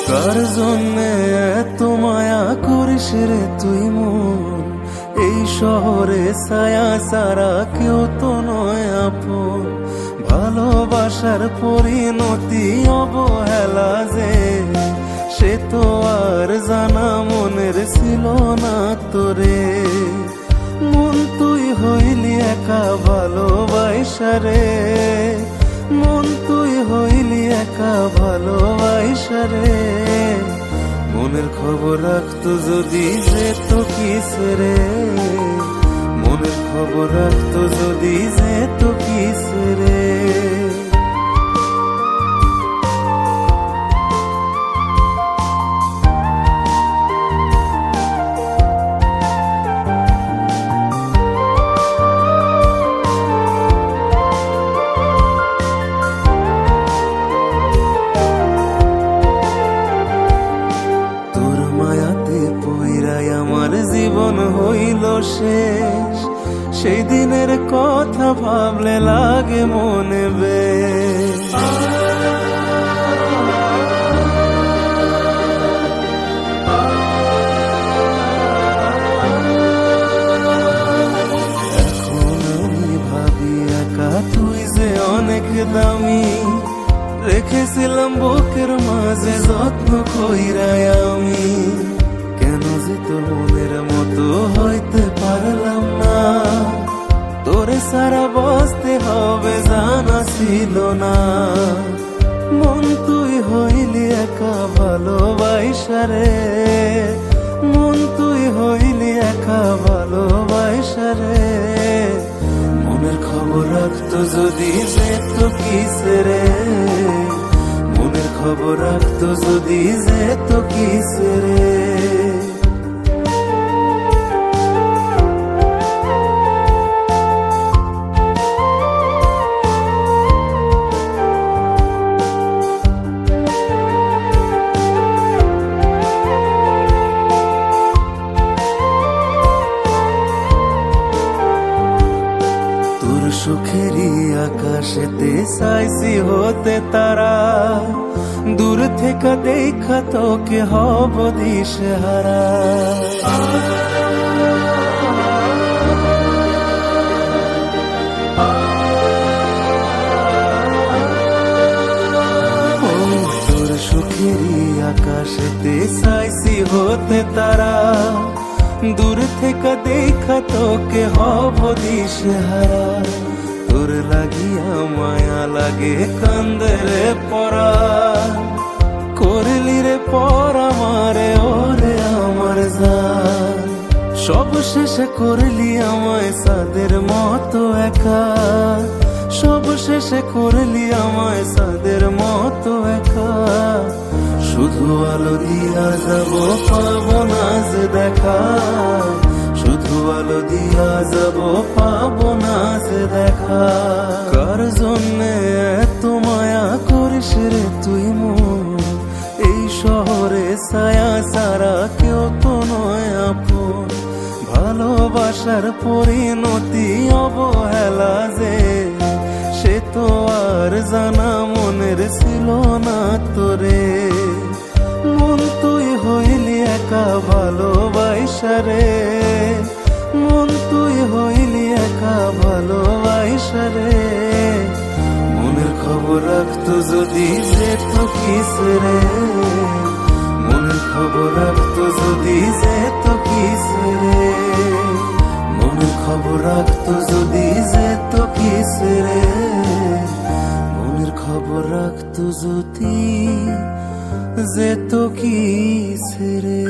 কার জন্যে এত মায়া করিস রে তুই মন, এই শহরে ছায়া সারা কেউ তো নয় আপন। ভালোবাসার পরিণতি অবহেলা যে, সে তো আর জানা মনের ছিল না তোরে। মন তুই হইলি একা ভালোবাসা রে, মন তুই হইলি একা ভালোবাসা রে। মনের খবর রাখতো যদি যেত কিস রে, মনের খবর রাখতো যদি যেত কিস রে। আমার জীবন হইল শেষ, সেই দিনের কথা ভাবলে লাগে মনে বেশ। এখন আমি ভাবি একা তুই যে অনেক দামি, রেখেছিলাম বুকের মাঝে যত্ন কইরাই আমি। কেন যে তোর মনের মতো হইতে পারলাম না, তোরে সারা বাঁচতে হবে জানা ছিল না। মন তুই হইলি একা ভালোবাসা রে, মন তুই হইলি একা ভালোবাসা রে। মনের খবর রাখতো যদি যেত কিস রে, মনের খবর রাখতো যদি যেত কিস রে। সুখেরই আকাশেতে চাইছি হতে তারা, দূর থেকে দেখা তোকে হব দিশেহারা। তোর সুখেরই আকাশেতে চাইছি হতে তারা, দূর থেকে দেখা তোকে হব দিশেহারা। তোর লাগিয়া মায়া লাগে কান্দে রে পরা, করলি রে পরা মারে ওরে আমার জান। সব শেষে করলি আমায় সাদের মতো একা, সব শেষে করলি আমায় সাদের মতো একা। শুধু আলো দিয়া যাব পাবো না যে দেখা, শুধু আলো দিয়া যাব পাবো না যে দেখা। কার জন্যে এত মায়া করিস রে তুই মন, এই শহরে ছায়া সারা কেউ তো নয় আপন। ভালোবাসার পরিণতি অবহেলা যে, সে তো আর জানা মনের ছিল না তোরে। মন তুই হইলি একা ভালোবাসা রে, মন তুই হইলি একা ভালোবাসা রে। মনের খবর রাখতো যদি যেত কিস রে, মনের খবর রাখতো যদি যেত কিস রে। মনের খবর রাখতো যদি যেত কিস রে, মনের খবর রাখতো যদি যেত কিস রে।